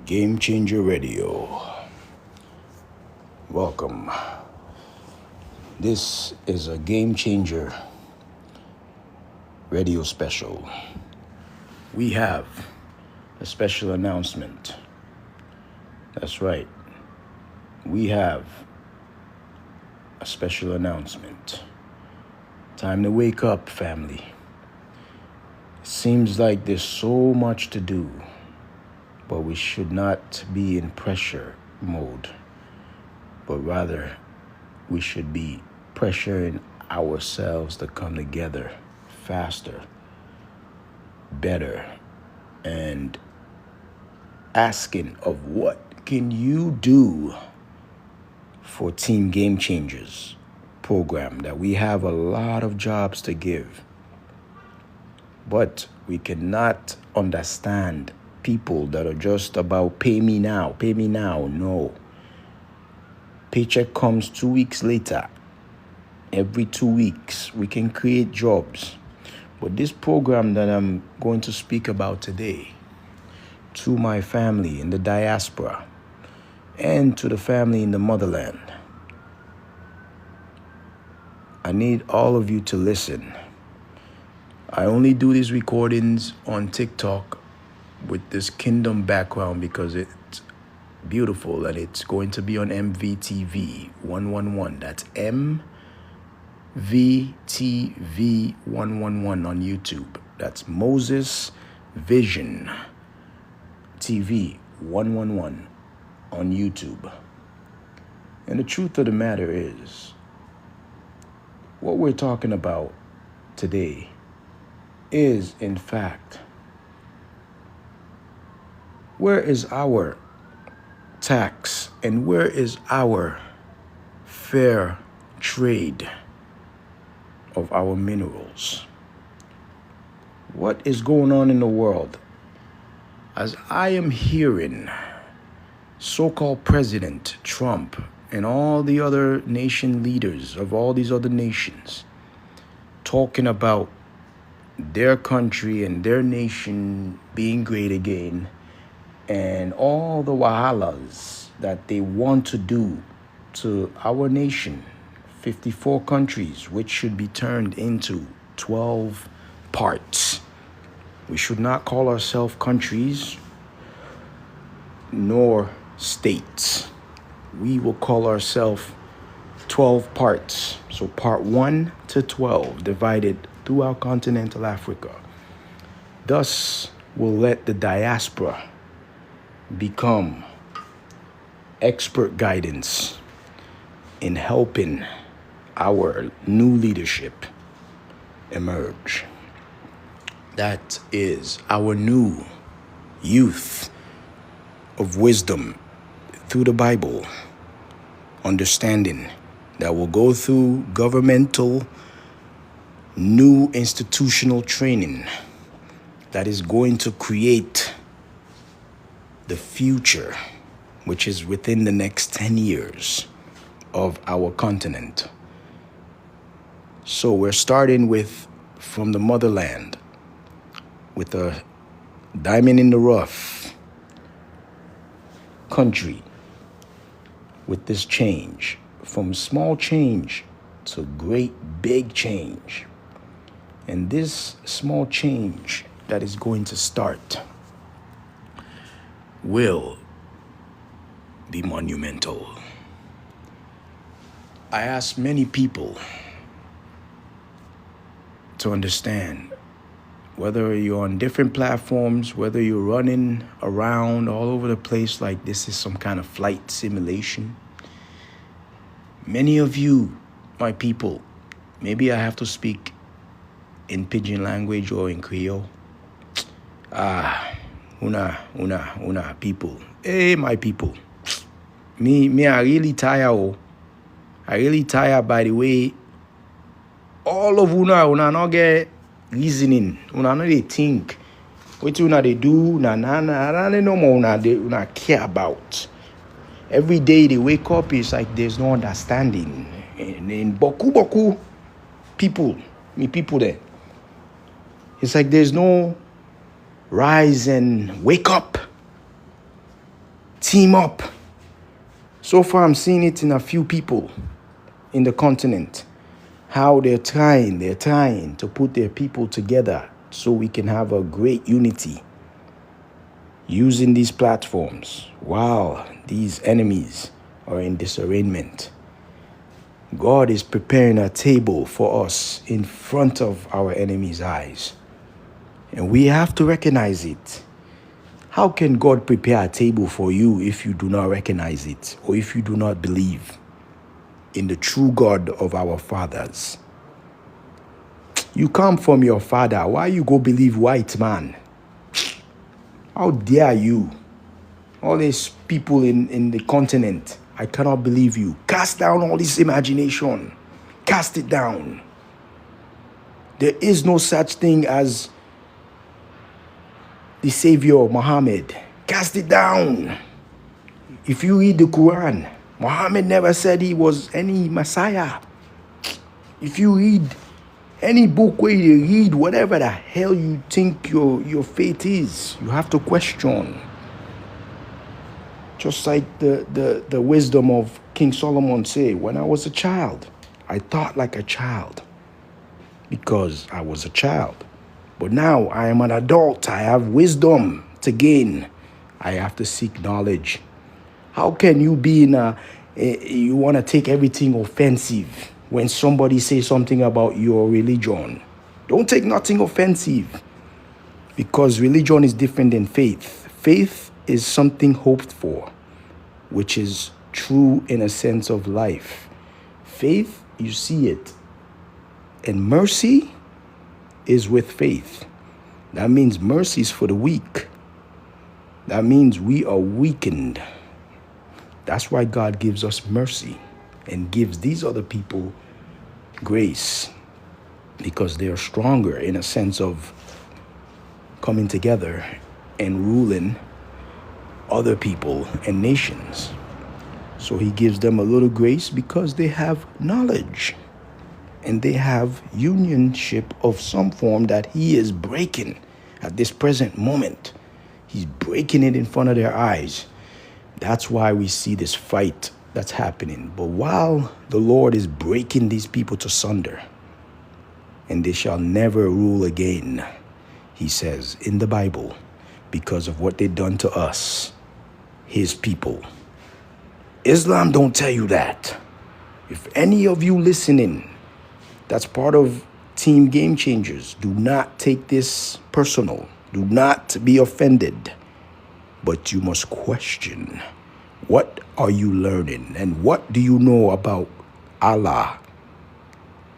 Game Changer Radio. Welcome. This is a Game Changer radio special. We have a special announcement. That's right. We have a special announcement. Time to wake up, family. It seems like there's so much to do, but we should not be in pressure mode, but rather we should be pressuring ourselves to come together faster, better, and asking of what can you do for Team Game Changers program, that we have a lot of jobs to give, but we cannot understand people that are just about pay me now. No. Paycheck comes 2 weeks later. Every 2 weeks, we can create jobs. But this program that I'm going to speak about today, to my family in the diaspora and to the family in the motherland, I need all of you to listen. I only do these recordings on TikTok with this kingdom background because it's beautiful, and it's going to be on MVTV 111. That's MVTV 111 on YouTube. That's Moses Vision TV 111 on YouTube. And the truth of the matter is, what we're talking about today is, in fact, where is our tax and where is our fair trade of our minerals? What is going on in the world? As I am hearing so-called President Trump and all the other nation leaders of all these other nations talking about their country and their nation being great again, and all the wahalas that they want to do to our nation, 54 countries, which should be turned into 12 parts. We should not call ourselves countries nor states. We will call ourselves 12 parts. So part 1 to 12 divided throughout continental Africa. Thus will let the diaspora become expert guidance in helping our new leadership emerge. That is our new youth of wisdom through the Bible, understanding that will go through governmental new institutional training that is going to create the future, which is within the next 10 years of our continent. So we're starting from the motherland, with a diamond in the rough country, with this change, from small change to great big change. And this small change that is going to start will be monumental. I ask many people to understand, whether you're on different platforms, whether you're running around all over the place like this is some kind of flight simulation. Many of you, my people, maybe I have to speak in pidgin language or in Creole. Una people. Hey, my people. Me, I really tired. Oh. I really tired by the way. All of una not get reasoning. Una no they think. What una they do, na no more una care about. Every day they wake up, it's like there's no understanding. And in boku people, me people there. It's like there's no rise and wake up. Team up. So far, I'm seeing it in a few people in the continent, how they're trying to put their people together so we can have a great unity using these platforms while these enemies are in disarrangement. God is preparing a table for us in front of our enemies' eyes, and we have to recognize it. How can God prepare a table for you if you do not recognize it, or if you do not believe in the true God of our fathers? You come from your father. Why you go believe white man? How dare you? All these people in the continent, I cannot believe you. Cast down all this imagination. Cast it down. There is no such thing as the Savior Muhammad. Cast it down. If you read the Quran, Muhammad never said he was any Messiah. If you read any book where you read whatever the hell you think your faith is, you have to question. Just like the wisdom of King Solomon said, when I was a child, I thought like a child because I was a child. But now I am an adult. I have wisdom to gain. I have to seek knowledge. How can you be you want to take everything offensive when somebody says something about your religion? Don't take nothing offensive, because religion is different than faith. Faith is something hoped for, which is true in a sense of life. Faith, you see it. And mercy is with faith. That means mercy is for the weak. That means we are weakened. That's why God gives us mercy and gives these other people grace, because they are stronger in a sense of coming together and ruling other people and nations. So he gives them a little grace because they have knowledge and they have unionship of some form that he is breaking at this present moment. He's breaking it in front of their eyes. That's why we see this fight that's happening. But while the Lord is breaking these people to sunder, and they shall never rule again, he says in the Bible, because of what they've done to us, his people. Islam don't tell you that. If any of you listening that's part of Team Game Changers, do not take this personal. Do not be offended. But you must question, what are you learning? And what do you know about Allah?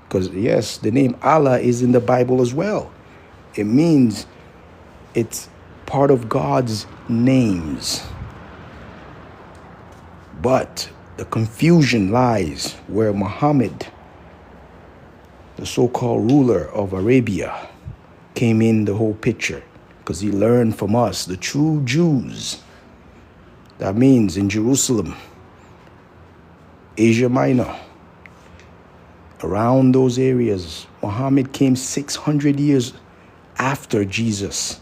Because yes, the name Allah is in the Bible as well. It means it's part of God's names. But the confusion lies where Muhammad, the so-called ruler of Arabia, came in the whole picture, because he learned from us, the true Jews. That means in Jerusalem, Asia Minor, around those areas, Muhammad came 600 years after Jesus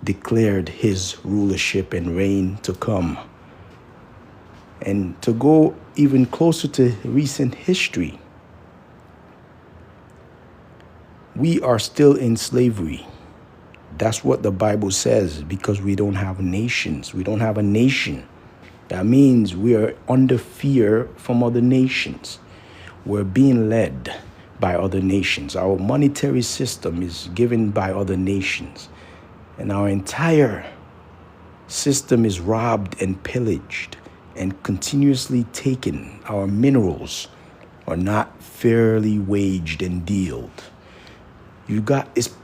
declared his rulership and reign to come. And to go even closer to recent history, we are still in slavery. That's what the Bible says, because we don't have nations. We don't have a nation. That means we are under fear from other nations. We're being led by other nations. Our monetary system is given by other nations. And our entire system is robbed and pillaged and continuously taken. Our minerals are not fairly waged and dealed. You got this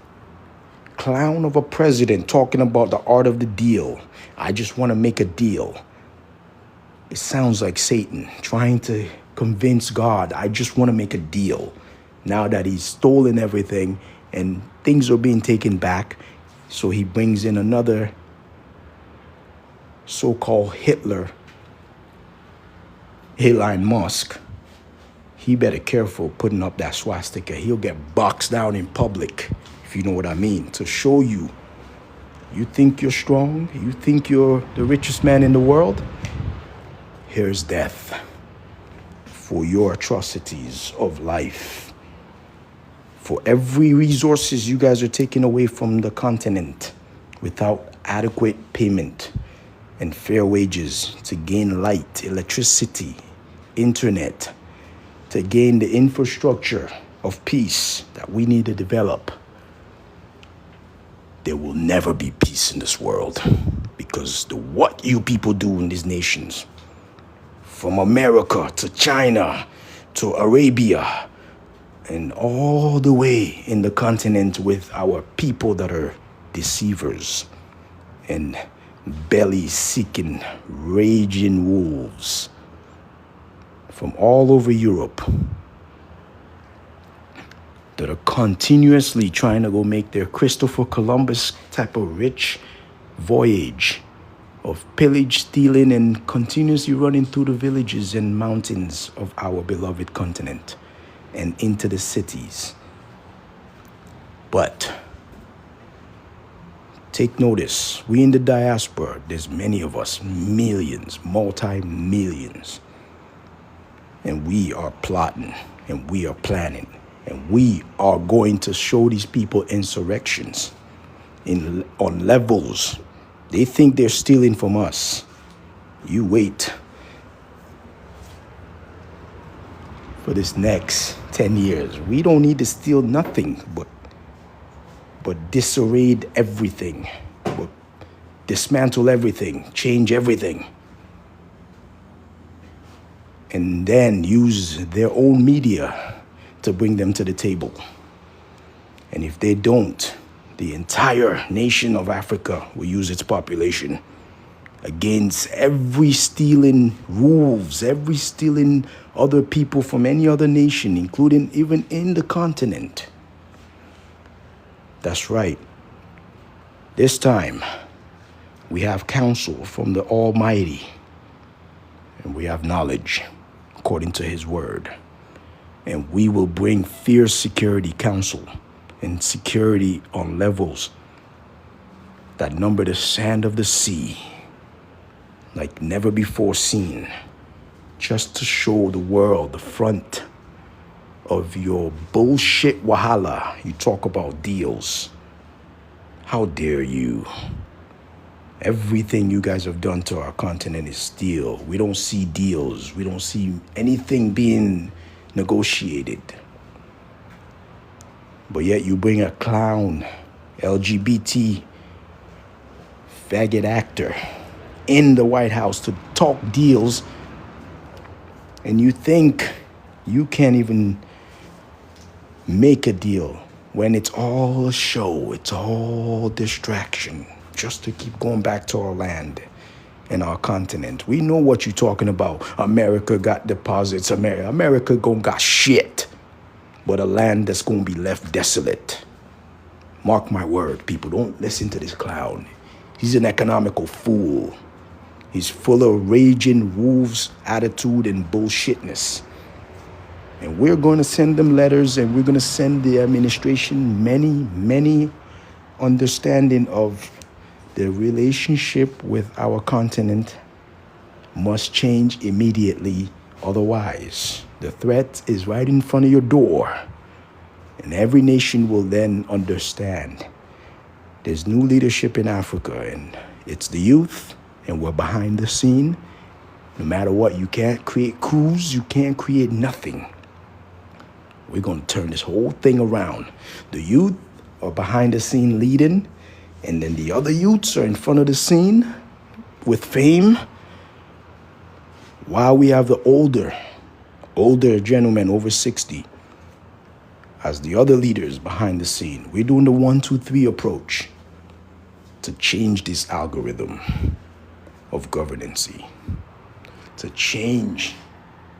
clown of a president talking about the art of the deal. I just want to make a deal. It sounds like Satan trying to convince God, I just want to make a deal. Now that he's stolen everything and things are being taken back, so he brings in another so-called Hitler, Elon Musk. He better careful putting up that swastika. He'll get boxed down in public, if you know what I mean, to show you You think you're strong? You think you're the richest man in the world? Here's death for your atrocities of life. For every resources you guys are taking away from the continent without adequate payment and fair wages to gain light, electricity, internet, to gain the infrastructure of peace that we need to develop. There will never be peace in this world because what you people do in these nations, from America to China to Arabia and all the way in the continent with our people that are deceivers and belly-seeking, raging wolves from all over Europe that are continuously trying to go make their Christopher Columbus type of rich voyage of pillage, stealing, and continuously running through the villages and mountains of our beloved continent and into the cities. But take notice, we in the diaspora, there's many of us, millions, multi-millions, and we are plotting and we are planning. And we are going to show these people insurrections on levels. They think they're stealing from us. You wait for this next 10 years. We don't need to steal nothing, but disarray everything, but dismantle everything, change everything, and then use their own media to bring them to the table. And if they don't, the entire nation of Africa will use its population against every stealing wolves, every stealing other people from any other nation, including even in the continent. That's right. This time, we have counsel from the Almighty, and we have knowledge according to His word. And we will bring fierce security counsel and security on levels that number the sand of the sea like never before seen, just to show the world the front of your bullshit wahala. You talk about deals. How dare you? Everything you guys have done to our continent is steal. We don't see deals. We don't see anything being negotiated. But yet you bring a clown, LGBT, faggot actor in the White House to talk deals, and you think you can't even make a deal when it's all a show, it's all distraction, just to keep going back to our land and our continent. We know what you're talking about. America got deposits. America got shit, but a land that's gonna be left desolate. Mark my word, people. Don't listen to this clown. He's an economical fool. He's full of raging wolves attitude and bullshitness. And we're going to send them letters, and we're going to send the administration many understanding of the relationship with our continent must change immediately. Otherwise, the threat is right in front of your door. And every nation will then understand there's new leadership in Africa, and it's the youth, and we're behind the scene. No matter what, you can't create coups, you can't create nothing. We're going to turn this whole thing around. The youth are behind the scene leading, and then the other youths are in front of the scene with fame, while we have the older gentlemen over 60 as the other leaders behind the scene. We're doing the 1, 2, 3 approach to change this algorithm of governance, to change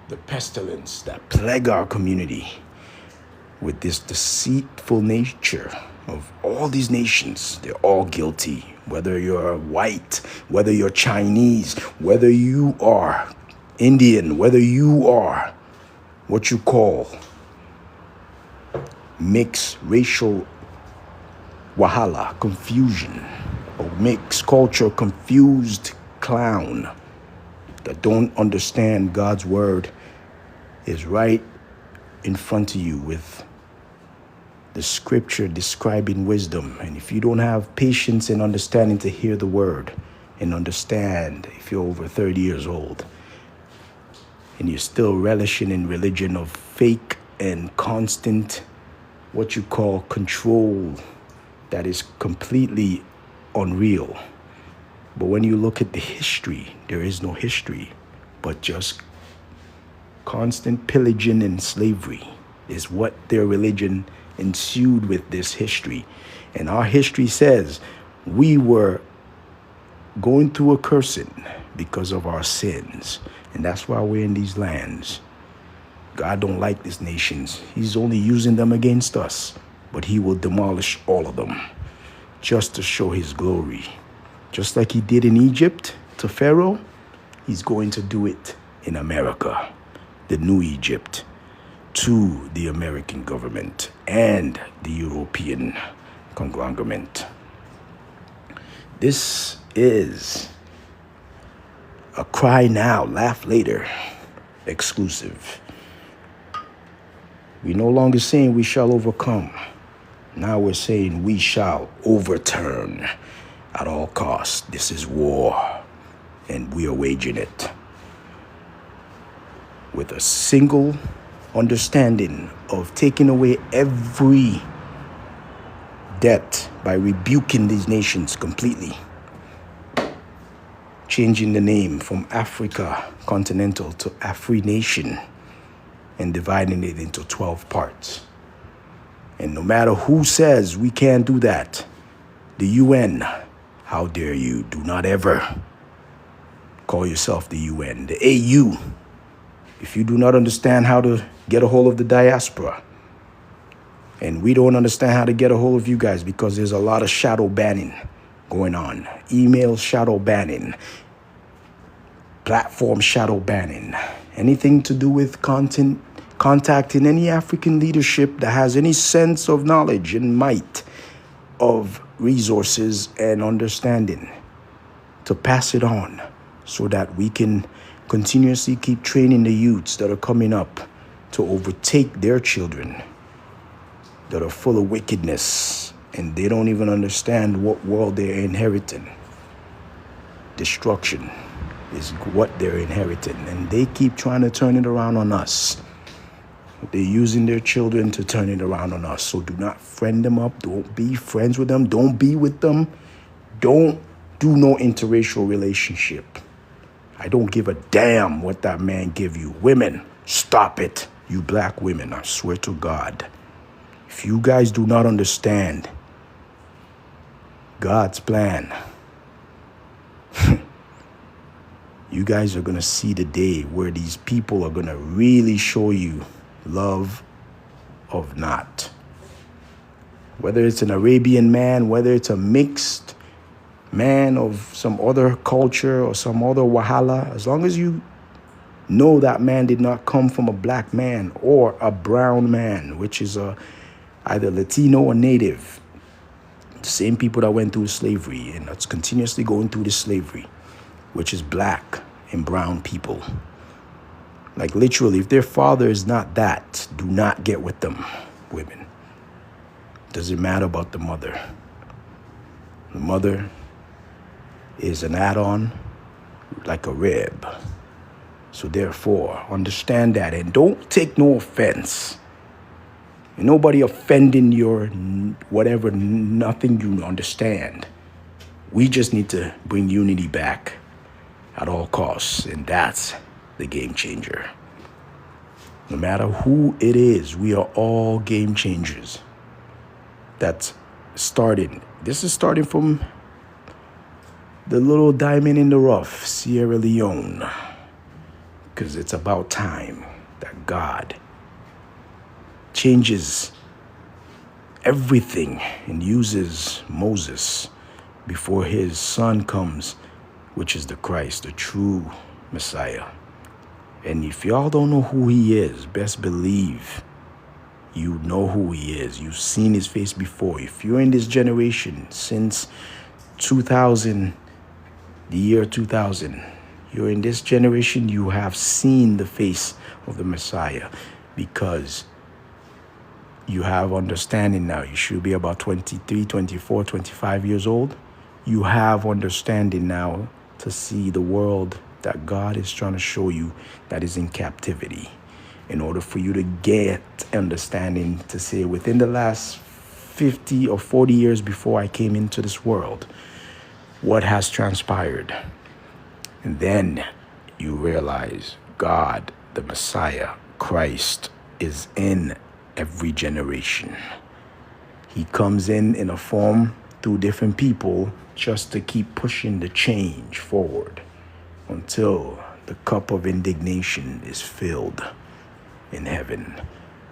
the pestilence that plague our community with this deceitful nature of all these nations. They're all guilty, whether you're white, whether you're Chinese, whether you are Indian, whether you are what you call mixed racial wahala, confusion, mixed culture, confused clown that don't understand God's word is right in front of you with the scripture describing wisdom. And if you don't have patience and understanding to hear the word and understand, if you're over 30 years old and you're still relishing in religion of fake and constant, what you call control, that is completely unreal. But when you look at the history, there is no history, but just constant pillaging and slavery is what their religion ensued with this history. And our history says we were going through a cursing because of our sins. And that's why we're in these lands. God don't like these nations. He's only using them against us, but he will demolish all of them just to show his glory. Just like he did in Egypt to Pharaoh, he's going to do it in America, the new Egypt, to the American government and the European conglomerate. This is a cry now, laugh later, exclusive. We're no longer saying we shall overcome. Now we're saying we shall overturn at all costs. This is war, and we are waging it with a single understanding of taking away every debt by rebuking these nations completely, changing the name from Africa Continental to AfriNation, and dividing it into 12 parts. And no matter who says we can't do that, the UN, how dare you? Do not ever call yourself the UN. The AU, if you do not understand how to get a hold of the diaspora, and we don't understand how to get a hold of you guys because there's a lot of shadow banning going on. Email shadow banning, platform shadow banning, anything to do with contacting any African leadership that has any sense of knowledge and might of resources and understanding to pass it on so that we can continuously keep training the youths that are coming up to overtake their children that are full of wickedness and they don't even understand what world they're inheriting. Destruction is what they're inheriting, and they keep trying to turn it around on us. They're using their children to turn it around on us. So do not friend them up. Don't be friends with them. Don't be with them. Don't do no interracial relationship. I don't give a damn what that man give you. Women, stop it. You black women, I swear to God. If you guys do not understand God's plan, you guys are going to see the day where these people are going to really show you love of not. Whether it's an Arabian man, whether it's a mixed man of some other culture or some other wahala, as long as you know that man did not come from a black man or a brown man, which is either Latino or native, the same people that went through slavery and that's continuously going through the slavery, which is black and brown people. Like literally, if their father is not that, do not get with them, women. Doesn't matter about the mother. The mother is an add-on, like a rib. So therefore, understand that and don't take no offense. And nobody offending your whatever, nothing you understand. We just need to bring unity back at all costs, and that's the game changer. No matter who it is, we are all game changers. That's starting. This is starting from the little diamond in the rough, Sierra Leone, because it's about time that God changes everything and uses Moses before his son comes, which is the Christ, the true Messiah. And if y'all don't know who he is, best believe you know who he is. You've seen his face before. If you're in this generation since 2000, the year 2000. You're in this generation, you have seen the face of the Messiah because you have understanding now. You should be about 23, 24, 25 years old. You have understanding now to see the world that God is trying to show you that is in captivity. In order for you to get understanding to say within the last 50 or 40 years before I came into this world, what has transpired? And then you realize God, the Messiah, Christ, is in every generation. He comes in a form through different people just to keep pushing the change forward until the cup of indignation is filled in heaven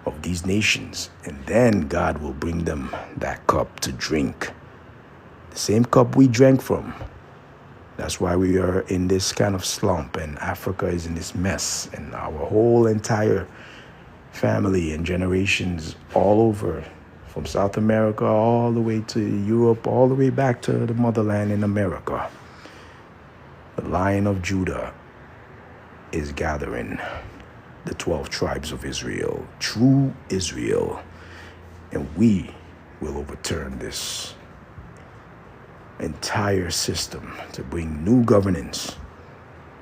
of these nations. And then God will bring them that cup to drink. The same cup we drank from. That's why we are in this kind of slump and Africa is in this mess and our whole entire family and generations all over, from South America all the way to Europe, all the way back to the motherland in America. The Lion of Judah is gathering the 12 tribes of Israel, true Israel, and we will overturn this entire system to bring new governance.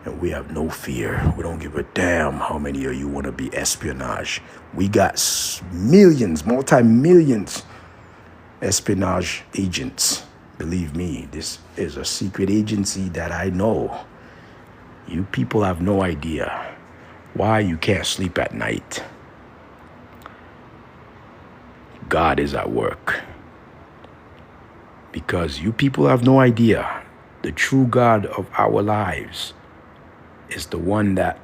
And we have no fear. We don't give a damn how many of you want to be espionage. We got millions, multi-millions espionage agents. Believe me, this is a secret agency that I know. You people have no idea why you can't sleep at night. God is at work. Because you people have no idea the true God of our lives is the one that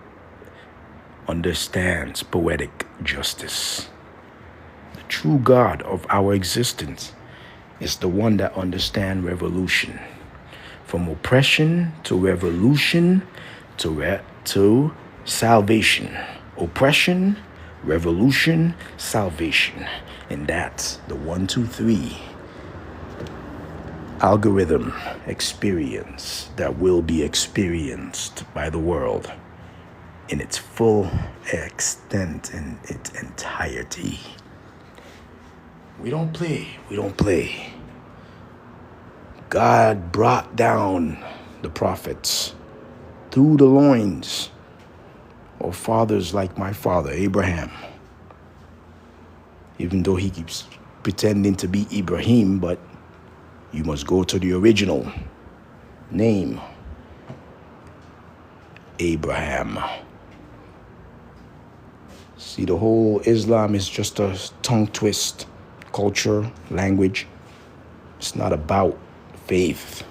understands poetic justice. The true God of our existence is the one that understands revolution. From oppression to revolution to salvation. Oppression, revolution, salvation. And that's the 1, 2, 3 algorithm experience that will be experienced by the world in its full extent and its entirety. We don't play. God brought down the prophets through the loins of fathers like my father, Abraham. Even though he keeps pretending to be Ibrahim, but you must go to the original name, Abraham. See, the whole Islam is just a tongue twist, culture, language. It's not about faith.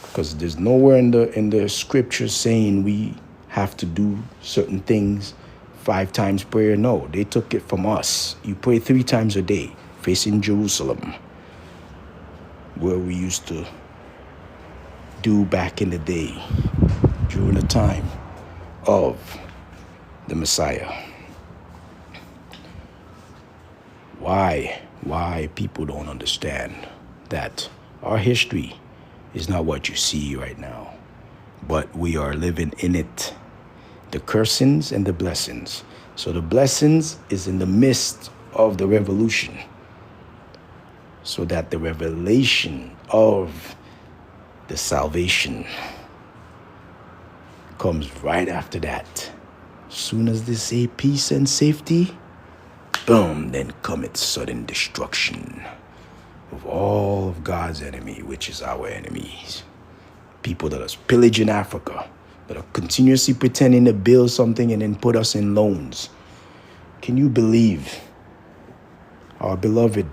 Because there's nowhere in the scriptures saying we have to do certain things 5 times prayer. No, they took it from us. You pray 3 times a day, facing Jerusalem, where we used to do back in the day, during the time of the Messiah. Why people don't understand that our history is not what you see right now, but we are living in it. The cursings and the blessings. So the blessings is in the midst of the revolution, so that the revelation of the salvation comes right after that. Soon as they say peace and safety, boom, then cometh sudden destruction of all of God's enemy, which is our enemies. People that are pillaging Africa, that are continuously pretending to build something and then put us in loans. Can you believe our beloved,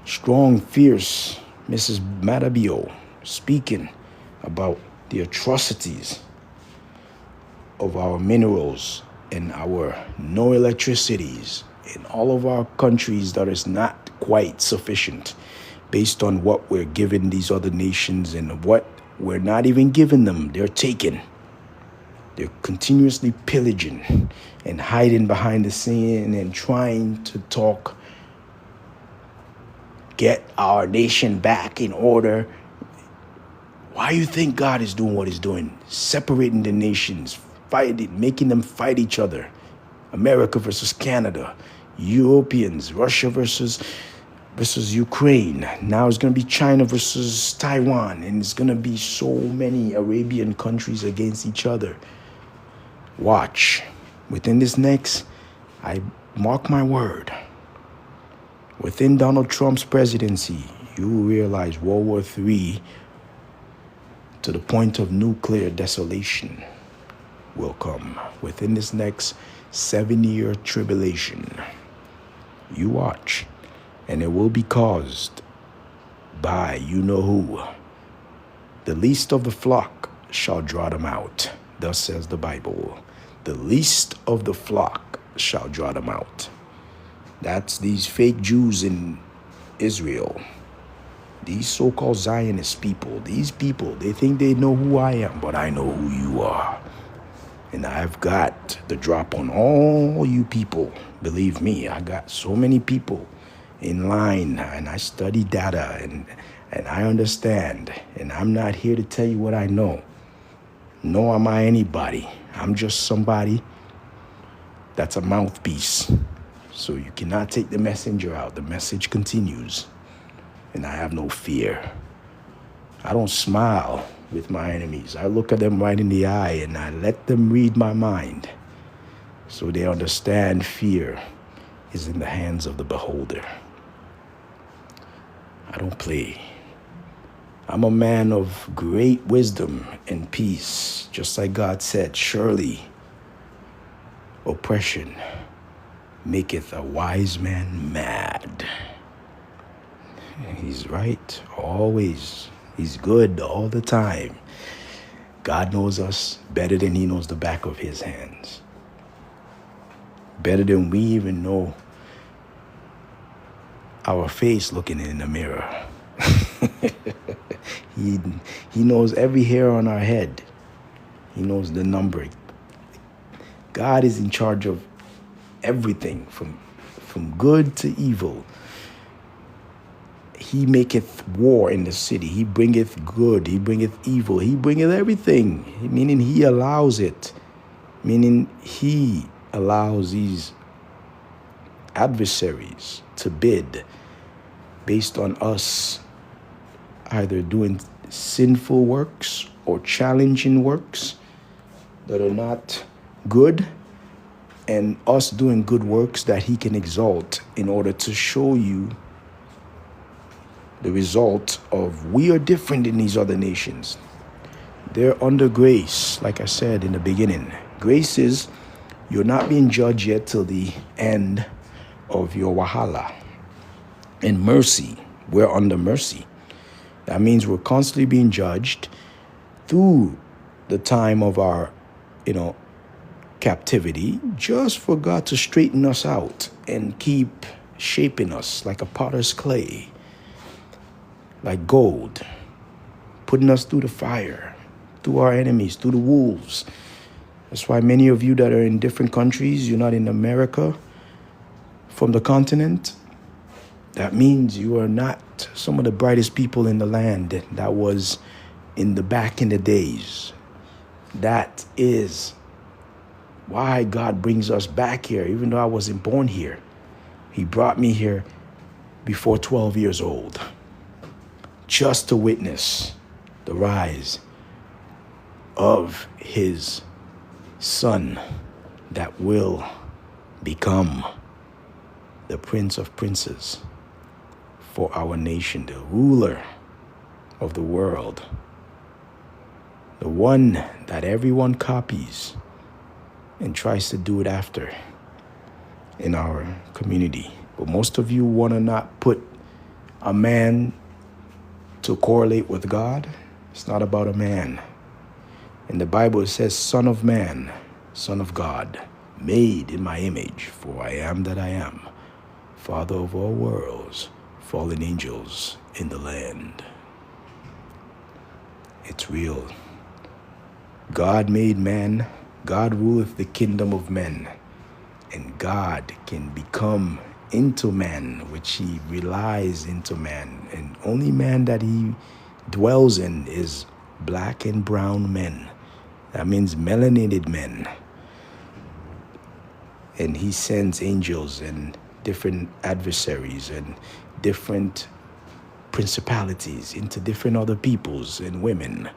strong, fierce Mrs. Madabio speaking about the atrocities of our minerals and our no electricities in all of our countries that is not quite sufficient based on what we're giving these other nations and what we're not even giving them. They're taking. They're continuously pillaging and hiding behind the scene and trying to talk get our nation back in order. Why do you think God is doing what he's doing? Separating the nations, fighting, making them fight each other. America versus Canada, Europeans, Russia versus Ukraine. Now it's going to be China versus Taiwan, and it's going to be so many Arabian countries against each other. Watch. Within this next, I mark my word, within Donald Trump's presidency, you will realize World War III, to the point of nuclear desolation, will come within this next 7-year tribulation. You watch, and it will be caused by you know who. The least of the flock shall draw them out, thus says the Bible. The least of the flock shall draw them out. That's these fake Jews in Israel. These so-called Zionist people, these people, they think they know who I am, but I know who you are. And I've got the drop on all you people. Believe me, I got so many people in line, and I study data, and I understand. And I'm not here to tell you what I know. Nor am I anybody. I'm just somebody that's a mouthpiece. So you cannot take the messenger out. The message continues. And I have no fear. I don't smile with my enemies. I look at them right in the eye and I let them read my mind, so they understand fear is in the hands of the beholder. I don't play. I'm a man of great wisdom and peace. Just like God said, surely oppression maketh a wise man mad. He's right, always. He's good all the time. God knows us better than he knows the back of his hands. Better than we even know our face looking in the mirror. He knows every hair on our head. He knows the number. God is in charge of everything, from good to evil. He maketh war in the city. He bringeth good. He bringeth evil. He bringeth everything. Meaning he allows it. Meaning he allows these adversaries to bid based on us either doing sinful works or challenging works that are not good, and us doing good works that he can exalt in order to show you the result of we are different than these other nations. They're under grace, like I said in the beginning. Grace is you're not being judged yet till the end of your wahala. And mercy, we're under mercy. That means we're constantly being judged through the time of our, captivity, just for God to straighten us out and keep shaping us like a potter's clay, like gold, putting us through the fire, through our enemies, through the wolves. That's why many of you that are in different countries, you're not in America, from the continent, that means you are not some of the brightest people in the land that was back in the days. That is why God brings us back here, even though I wasn't born here. He brought me here before 12 years old, just to witness the rise of his son that will become the Prince of Princes for our nation, the ruler of the world, the one that everyone copies and tries to do it after in our community. But most of you want to not put a man to correlate with God. It's not about a man. In the Bible, it says, Son of Man, Son of God, made in my image, for I am that I am, Father of all worlds, fallen angels in the land. It's real. God made man. God ruleth the kingdom of men. And God can become into man, which he relies into man. And only man that he dwells in is black and brown men. That means melanated men. And he sends angels and different adversaries and different principalities into different other peoples and women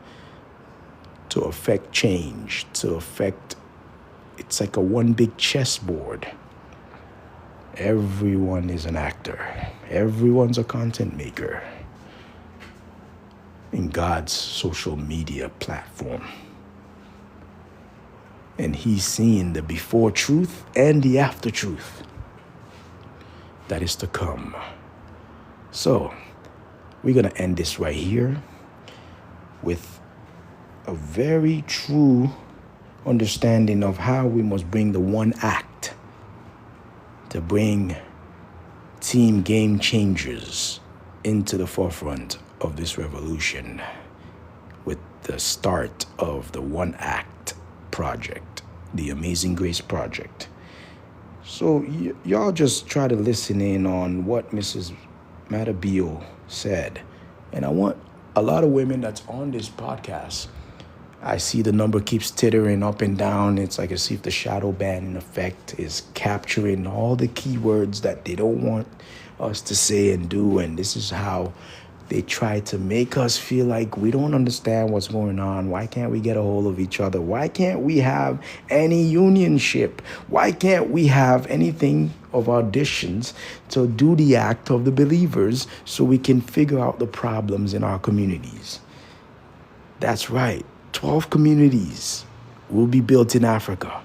to affect change, to affect, it's like a one big chessboard. Everyone is an actor. Everyone's a content maker in God's social media platform. And he's seeing the before truth and the after truth that is to come. So, we're going to end this right here with a very true understanding of how we must bring the one act to bring team game changers into the forefront of this revolution with the start of the One Act project, the Amazing Grace project. So y'all just try to listen in on what Mrs. Matabio said. And I want a lot of women that's on this podcast. I see the number keeps tittering up and down. It's like as if the shadow banning effect is capturing all the keywords that they don't want us to say and do. And this is how they try to make us feel like we don't understand what's going on. Why can't we get a hold of each other? Why can't we have any unionship? Why can't we have anything of auditions to do the act of the believers so we can figure out the problems in our communities? That's right. 12 communities will be built in Africa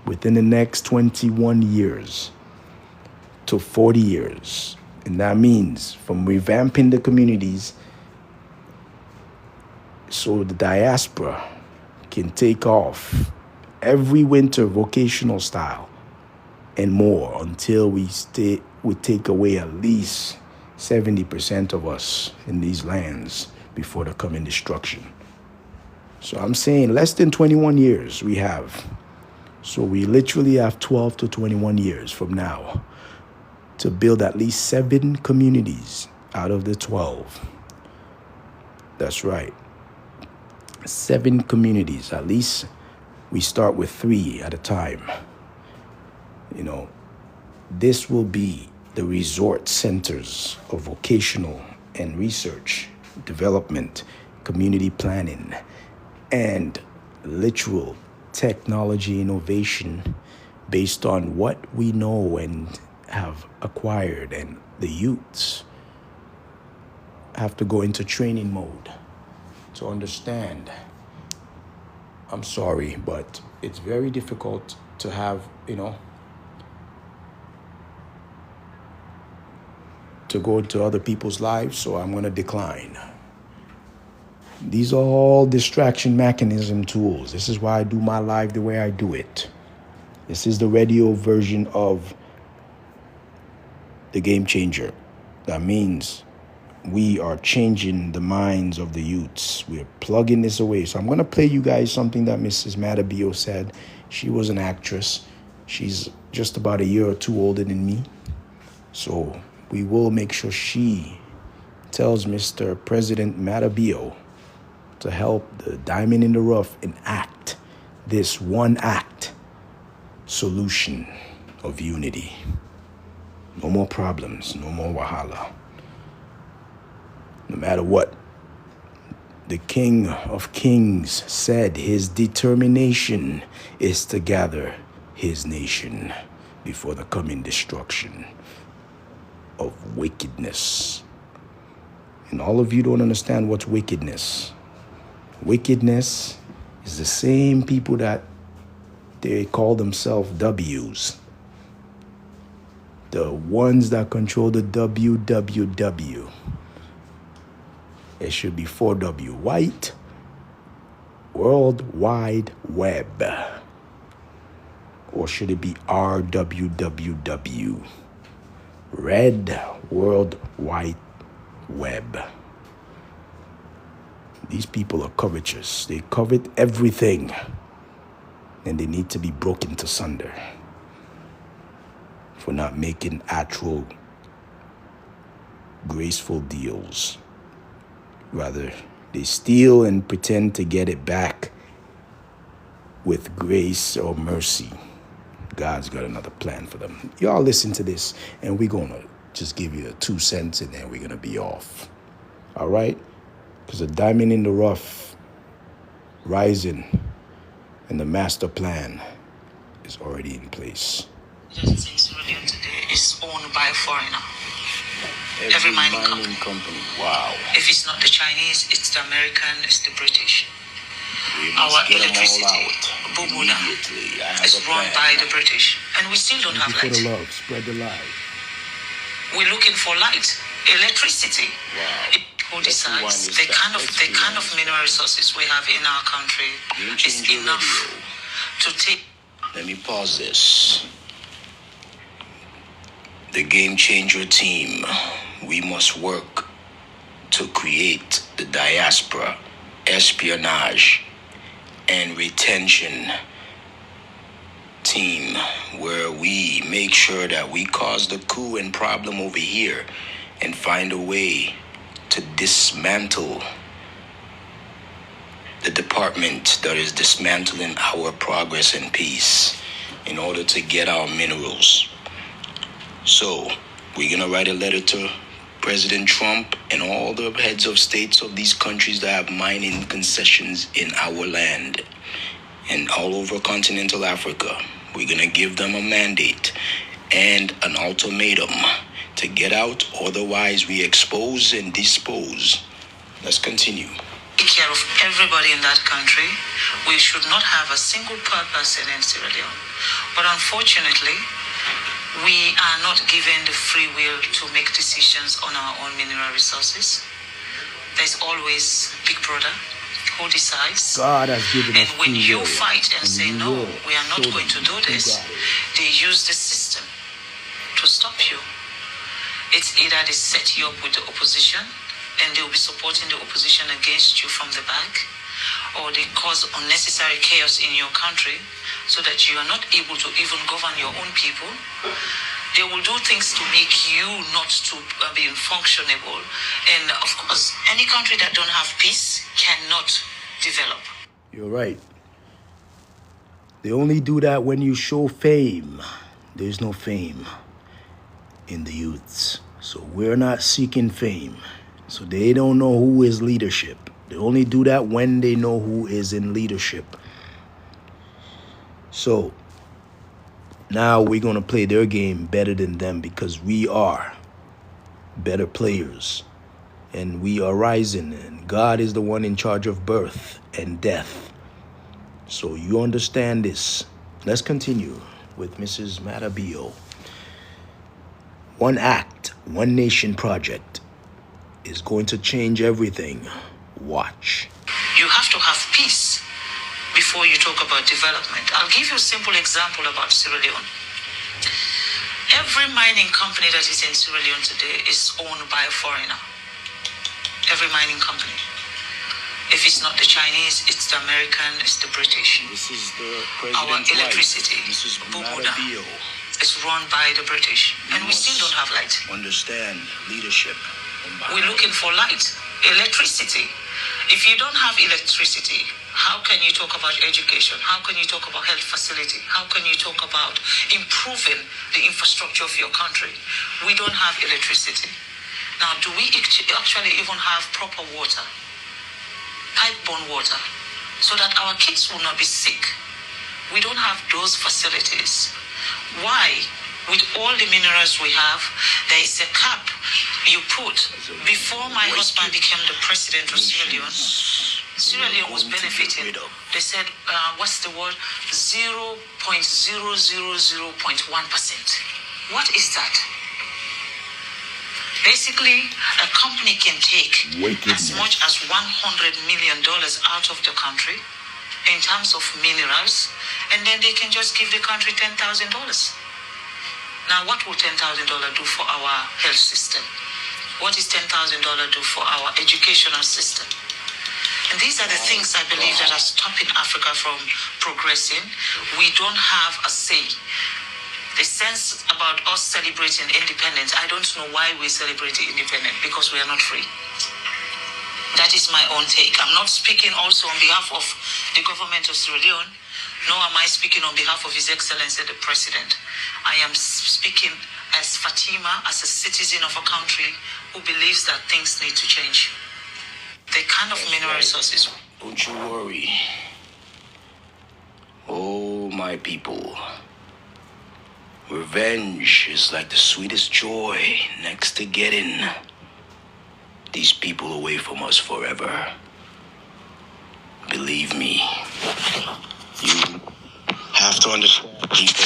within the next 21 years to 40 years. And that means from revamping the communities so the diaspora can take off every winter vocational style and more until we take away at least 70% of us in these lands before the coming destruction. So I'm saying less than 21 years we have. So we literally have 12 to 21 years from now to build at least 7 communities out of the 12. That's right. 7 communities. At least we start with 3 at a time. You know, this will be the resort centers of vocational and research, development, community planning, and literal technology innovation based on what we know and have acquired. And the youths have to go into training mode to understand. I'm sorry, but it's very difficult to have, to go into other people's lives, so I'm going to decline. These are all distraction mechanism tools. This is why I do my live the way I do it. This is the radio version of the game changer. That means we are changing the minds of the youths. We're plugging this away. So I'm going to play you guys something that Mrs. Matabio said. She was an actress. She's just about a year or two older than me. So we will make sure she tells Mr. President Matabio to help the diamond in the rough enact this one act solution of unity. No more problems, no more wahala. No matter what, the King of Kings said his determination is to gather his nation before the coming destruction of wickedness. And all of you don't understand what's wickedness. Wickedness is the same people that they call themselves W's. The ones that control the WWW. It should be 4W. White World Wide Web. Or should it be RWWW? Red World Wide Web. These people are covetous. They covet everything. And they need to be broken to sunder. for not making actual graceful deals. Rather, they steal and pretend to get it back with grace or mercy. God's got another plan for them. Y'all listen to this, and we're going to just give you 2 cents, and then we're going to be off. All right? Because a diamond in the rough, rising, and the master plan is already in place. Is owned by a foreigner. Every mining company. Wow. If it's not the Chinese, it's the American, it's the British. Our electricity, Bumuda, is run by the British. And we still don't have light. For the love, spread the light. We're looking for light, electricity. Wow. Who decides the kind of mineral resources we have in our country is enough to take. Let me pause this. The Game Changer team, we must work to create the diaspora, espionage, and retention team, where we make sure that we cause the coup and problem over here and find a way to dismantle the department that is dismantling our progress and peace in order to get our minerals. So we're going to write a letter to President Trump and all the heads of states of these countries that have mining concessions in our land and all over continental Africa. We're going to give them a mandate and an ultimatum to get out, otherwise we expose and dispose. Let's continue. Take care of everybody in that country. We should not have a single person in Sierra Leone. But unfortunately, we are not given the free will to make decisions on our own mineral resources. There's always Big Brother who decides. God has given us and when you will. fight and say, no, we are not going to do this, they use the system to stop you. It's either they set you up with the opposition and they'll be supporting the opposition against you from the back, or they cause unnecessary chaos in your country so that you are not able to even govern your own people. They will do things to make you not to be functionable. And of course, any country that don't have peace cannot develop. You're right. They only do that when you show fame. There's no fame in the youths. So we're not seeking fame. So they don't know who is leadership. They only do that when they know who is in leadership. So now we're going to play their game better than them because we are better players. And we are rising. And God is the one in charge of birth and death. So you understand this. Let's continue with Mrs. Matabio. One Act, One Nation project is going to change everything. Watch. You have to have peace before you talk about development. I'll give you a simple example about Sierra Leone. Every mining company that is in Sierra Leone today is owned by a foreigner. Every mining company. If it's not the Chinese, it's the American, it's the British. This is the Our president's electricity, Bumuda, is run by the British. And we still don't have light. Understand leadership. We're looking for light, electricity. If you don't have electricity, how can you talk about education? How can you talk about health facility? How can you talk about improving the infrastructure of your country? We don't have electricity. Now, do we actually even have proper water? Pipe-borne water, so that our kids will not be sick. We don't have those facilities. Why? With all the minerals we have, there is a cap you put. Before my husband became the president of Sierra Leone was benefiting. They said, what's the word? 0.000.1%. What is that? Basically, a company can take as much as $100 million out of the country in terms of minerals, and then they can just give the country $10,000. Now, what will $10,000 do for our health system? What is $10,000 do for our educational system? And these are the things I believe that are stopping Africa from progressing. We don't have a say. The sense about us celebrating independence, I don't know why we celebrate independence, because we are not free. That is my own take. I'm not speaking also on behalf of the government of Sierra Leone, nor am I speaking on behalf of His Excellency the President. I am speaking as Fatima, as a citizen of a country who believes that things need to change. The kind of mineral resources. Don't you worry. Oh, my people. Revenge is like the sweetest joy next to getting these people away from us forever. Believe me, you have to understand, people.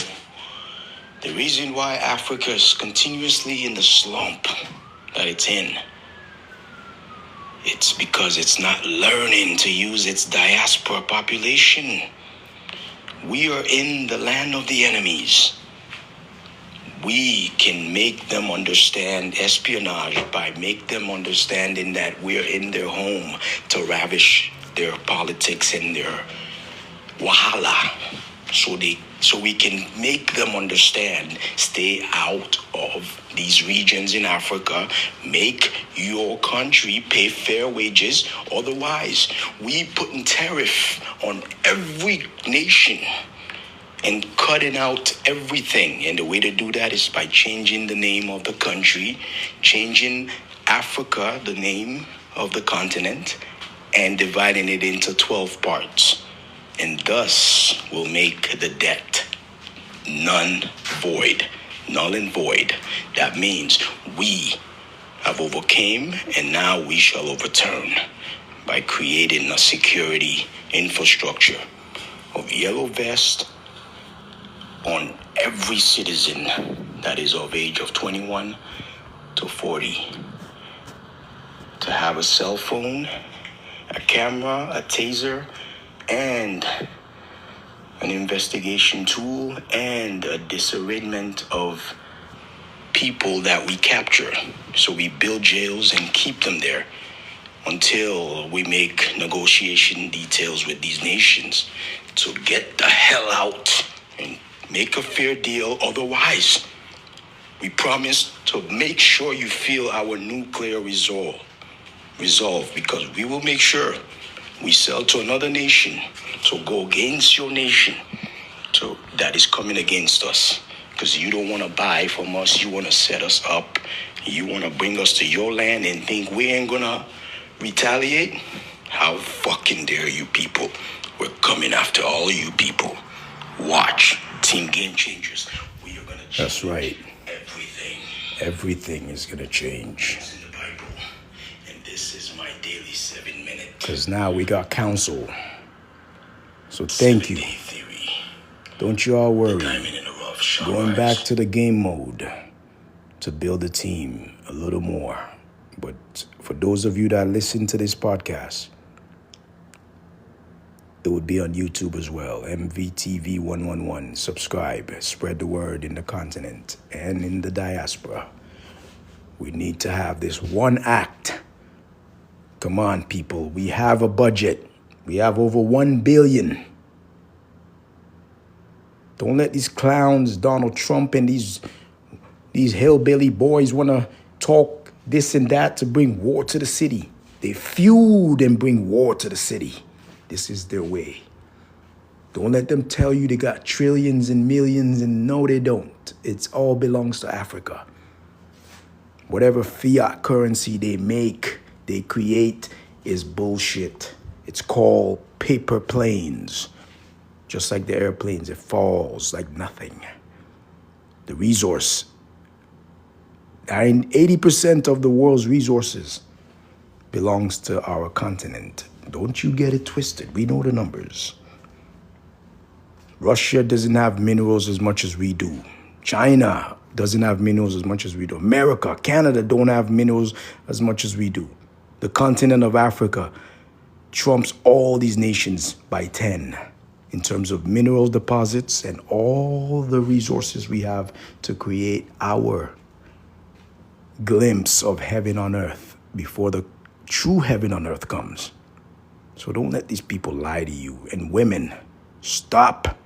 The reason why Africa is continuously in the slump that it's in, it's because it's not learning to use its diaspora population. We are in the land of the enemies. We can make them understand espionage by make them understanding that we're in their home to ravish their politics and their wahala. So we can make them understand, stay out of these regions in Africa, make your country pay fair wages. Otherwise, we putting tariff on every nation and cutting out everything. And the way to do that is by changing the name of the country, changing Africa, the name of the continent, and dividing it into 12 parts. And thus will make the debt null and void. That means we have overcame, and now we shall overturn by creating a security infrastructure of yellow vest on every citizen that is of age of 21 to 40 to have a cell phone, a camera, a taser, and an investigation tool, and a disarrangement of people that we capture. So we build jails and keep them there until we make negotiation details with these nations to get the hell out and make a fair deal. Otherwise, we promise to make sure you feel our nuclear resolve, because we will make sure we sell to another nation to go against your nation that is coming against us. Because you don't want to buy from us. You want to set us up. You want to bring us to your land and think we ain't going to retaliate? How fucking dare you people? We're coming after all of you people. Watch. Team Game Changers. We are going to change. That's right. Everything. Everything is going to change. It's in the Bible. And this is my daily 7-minute. Because now we got counsel. So thank you. Don't you all worry. Going back to the game mode to build a team a little more. But for those of you that listen to this podcast, it would be on YouTube as well. MVTV 111. Subscribe. Spread the word in the continent and in the diaspora. We need to have this one act. Come on, people. We have a budget. We have over 1 billion. Don't let these clowns, Donald Trump and these hillbilly boys want to talk this and that to bring war to the city. They feud and bring war to the city. This is their way. Don't let them tell you they got trillions and millions, and no, they don't. It all belongs to Africa. Whatever fiat currency they make, they create, is bullshit. It's called paper planes. Just like the airplanes, it falls like nothing. The resource, 80% of the world's resources belongs to our continent. Don't you get it twisted. We know the numbers. Russia doesn't have minerals as much as we do. China doesn't have minerals as much as we do. America, Canada don't have minerals as much as we do. The continent of Africa trumps all these nations by 10 in terms of mineral deposits and all the resources we have to create our glimpse of heaven on earth before the true heaven on earth comes. So don't let these people lie to you. And women, stop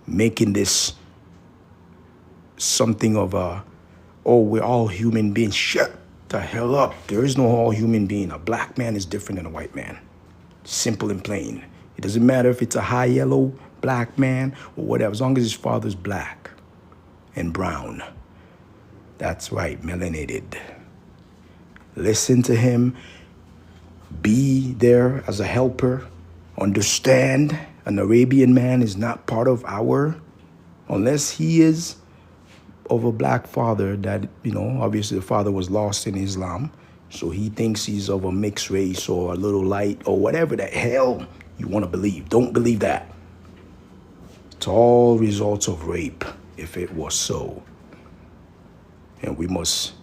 making this something of a, oh, we're all human beings. Shut the hell up. There is no all human being. A black man is different than a white man. Simple and plain. It doesn't matter if it's a high yellow black man or whatever, as long as his father's black and brown. That's right, melanated. Listen to him. Be there as a helper. Understand an Arabian man is not part of our, unless he is of a black father that, obviously the father was lost in Islam. So he thinks he's of a mixed race or a little light or whatever the hell you want to believe. Don't believe that. It's all results of rape, if it was so. And we must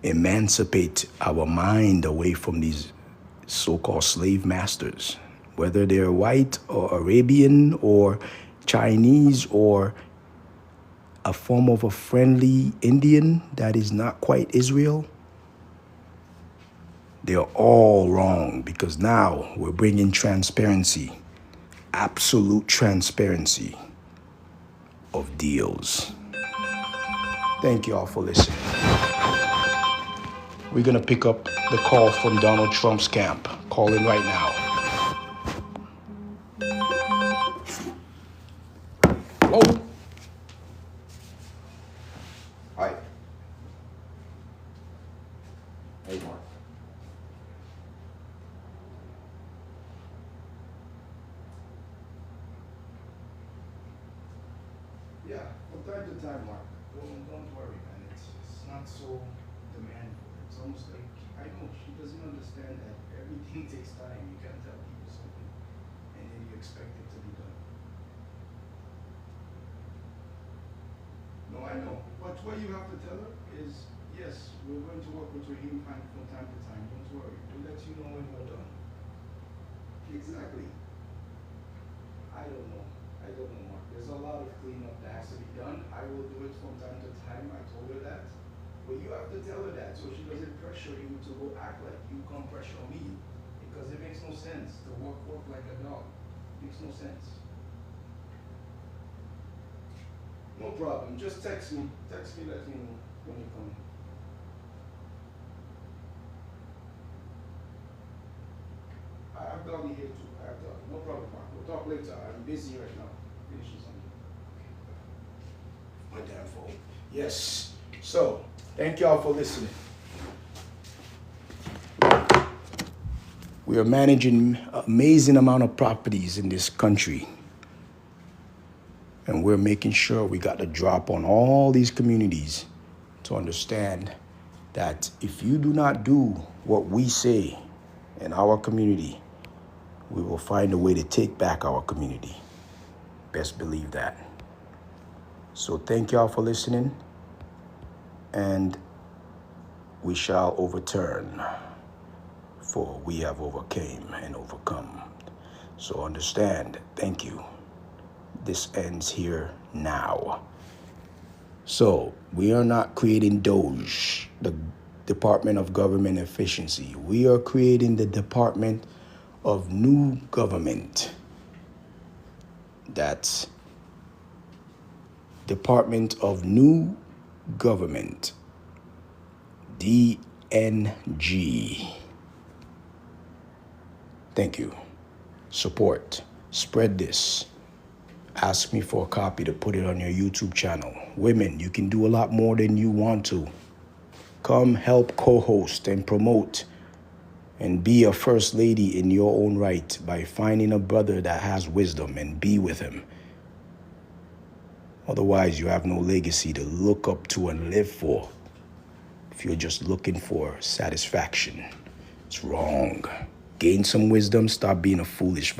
emancipate our mind away from these so-called slave masters, whether they're white or Arabian or Chinese or a form of a friendly Indian that is not quite Israel. They're all wrong, because now we're bringing transparency, absolute transparency of deals. Thank you all for listening. We're going to pick up the call from Donald Trump's camp. Call in right now. Hello? Hi. Hey, Mark. Yeah, from time to time, Mark. Don't worry, man. It's not so demanding. It's almost like, I know she doesn't understand that everything takes time. You can't tell people something and then you expect it to be done. No, I know. But what you have to tell her is, yes, we're going to work with Raheem from time to time. Don't worry. We'll let you know when we're done. Exactly. I don't know, Mark. There's a lot of cleanup that has to be done. I will do it from time to time. I told her that. But you have to tell her that so she doesn't pressure you to go act like you come pressure me. Because it makes no sense to work like a dog. It makes no sense. No problem. Just text me. Let me know when you come. I have Dolly here too. No problem, Mark. We'll talk later. I'm busy right now. Finishing something. My damn phone. Yes. So, thank y'all for listening. We are managing an amazing amount of properties in this country. And we're making sure we got the drop on all these communities to understand that if you do not do what we say in our community, we will find a way to take back our community. Best believe that. So thank y'all for listening, and we shall overturn, for we have overcame and overcome. So understand, thank you. This ends here now. So we are not creating DOGE, the Department of Government Efficiency. We are creating the Department of New Government. That's Department of New Government, DNG. Thank you. Support. Spread this. Ask me for a copy to put it on your YouTube channel. Women, you can do a lot more than you want to. Come help co-host and promote and be a first lady in your own right by finding a brother that has wisdom and be with him. Otherwise, you have no legacy to look up to and live for. If you're just looking for satisfaction, it's wrong. Gain some wisdom, stop being a foolish